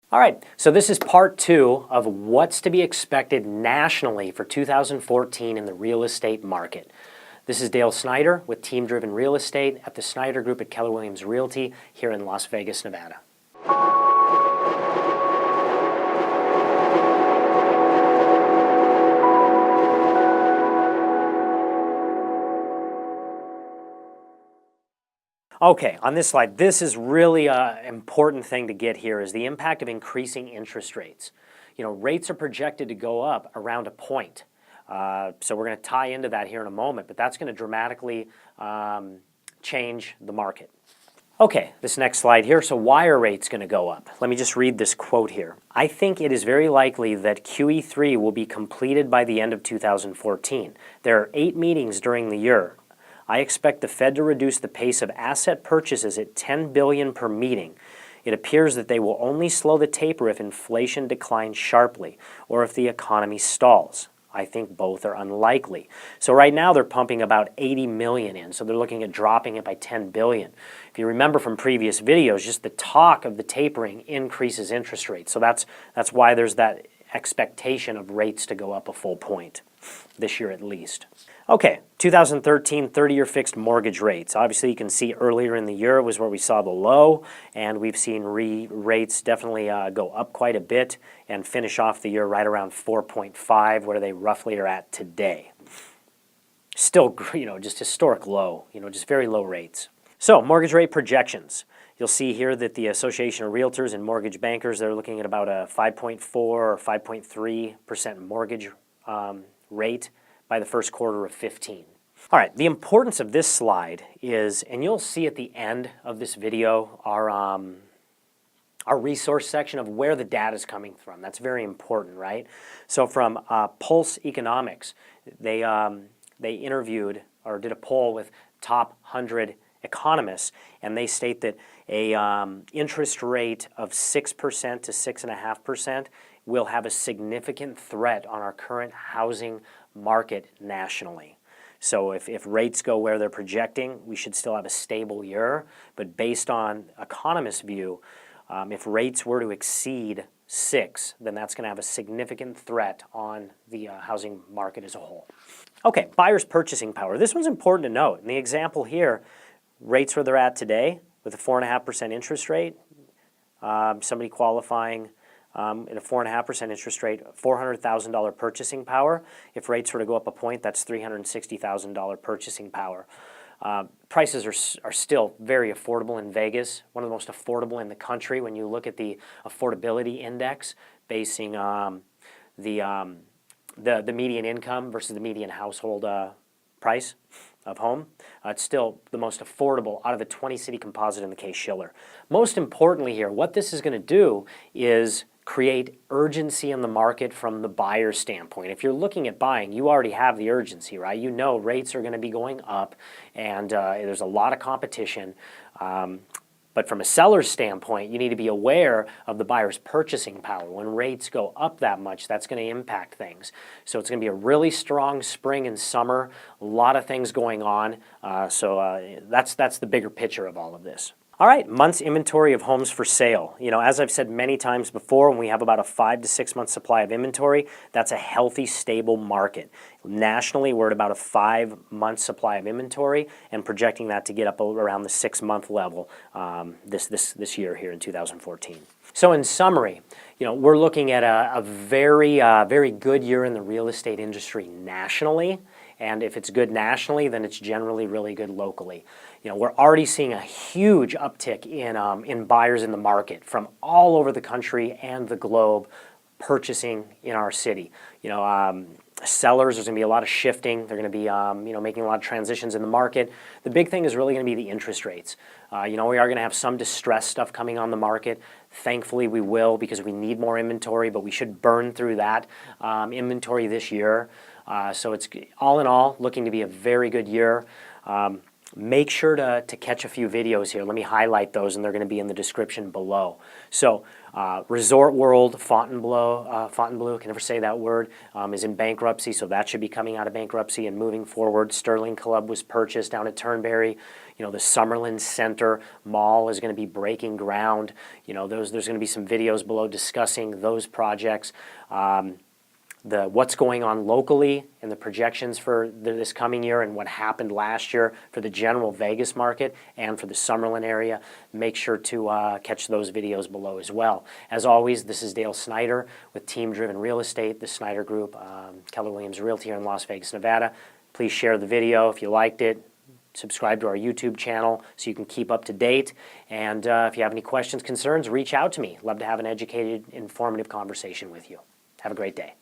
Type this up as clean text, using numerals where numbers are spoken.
All right, so this is part two of what's to be expected nationally for 2014 in the real estate market. This is Dale Snyder with Team Driven Real Estate at the Snyder Group at Keller Williams Realty here in Las Vegas, Nevada. Okay, on this slide, this is really an important thing to get here is the impact of increasing interest rates. You know, rates are projected to go up around a point. So we're going to tie into that here in a moment, but that's going to dramatically change the market. Okay, this next slide here, so why are rates going to go up? Let me just read this quote here. I think it is very likely that QE3 will be completed by the end of 2014. There are 8 meetings during the year. I expect the Fed to reduce the pace of asset purchases at $10 billion per meeting. It appears that they will only slow the taper if inflation declines sharply or if the economy stalls. I think both are unlikely. So right now they're pumping about 80 million in, so they're looking at dropping it by 10 billion. If you remember from previous videos, just the talk of the tapering increases interest rates. So that's why there's that expectation of rates to go up a full point this year at least. Okay, 2013 30-year fixed mortgage rates. Obviously, you can see earlier in the year was where we saw the low, and we've seen rates definitely go up quite a bit and finish off the year right around 4.5, where they roughly are at today. Still, just historic low, just very low rates. So, mortgage rate projections. You'll see here that the Association of Realtors and Mortgage Bankers, they're looking at about a 5.4 or 5.3% mortgage rate by the first quarter of 15. All right, the importance of this slide is, and you'll see at the end of this video, our resource section of where the data is coming from. That's very important, right? So from Pulse Economics, they interviewed or did a poll with top 100 economists, and they state that a interest rate of 6% to 6.5% will have a significant threat on our current housing market nationally. So if rates go where they're projecting, we should still have a stable year. But based on economists' view, if rates were to exceed 6, then that's going to have a significant threat on the housing market as a whole. Okay, buyers' purchasing power. This one's important to note. In the example here, rates where they're at today with a 4.5% interest rate, somebody qualifying at a 4.5% interest rate, $400,000 purchasing power. If rates were to go up a point, that's $360,000 purchasing power. Prices are still very affordable in Vegas, one of the most affordable in the country when you look at the affordability index, basing the median income versus the median household price of home. It's still the most affordable out of the 20-city composite in the Case-Shiller. Most importantly here, what this is going to do is create urgency in the market from the buyer's standpoint. If you're looking at buying, you already have the urgency, right? You know rates are going to be going up, and there's a lot of competition. But from a seller's standpoint, you need to be aware of the buyer's purchasing power. When rates go up that much, that's going to impact things. So it's going to be a really strong spring and summer, a lot of things going on. So that's the bigger picture of all of this. All right, months inventory of homes for sale. As I've said many times before, when we have about a 5 to 6 month supply of inventory, that's a healthy, stable market. Nationally, we're at about a 5-month supply of inventory and projecting that to get up around the 6-month level this year here in 2014. So in summary, we're looking at a very good year in the real estate industry nationally. And if it's good nationally, then it's generally really good locally. We're already seeing a huge uptick in buyers in the market from all over the country and the globe purchasing in our city. Sellers, there's going to be a lot of shifting. They're going to be making a lot of transitions in the market. The big thing is really going to be the interest rates. We are going to have some distressed stuff coming on the market. Thankfully, we will, because we need more inventory, but we should burn through that inventory this year. So it's all in all looking to be a very good year. Make sure to catch a few videos here. Let me highlight those, and they're going to be in the description below. So Resort World, Fontainebleau, I can never say that word, is in bankruptcy, so that should be coming out of bankruptcy and moving forward. Sterling Club was purchased down at Turnberry. You know, the Summerlin Center Mall is going to be breaking ground. You know, there's going to be some videos below discussing those projects. What's going on locally and the projections for this coming year and what happened last year for the general Vegas market and for the Summerlin area. Make sure to catch those videos below as well. As always, this is Dale Snyder with Team Driven Real Estate, the Snyder Group, Keller Williams Realty here in Las Vegas, Nevada. Please share the video if you liked it. Subscribe to our YouTube channel so you can keep up to date. And if you have any questions, concerns, reach out to me. Love to have an educated, informative conversation with you. Have a great day.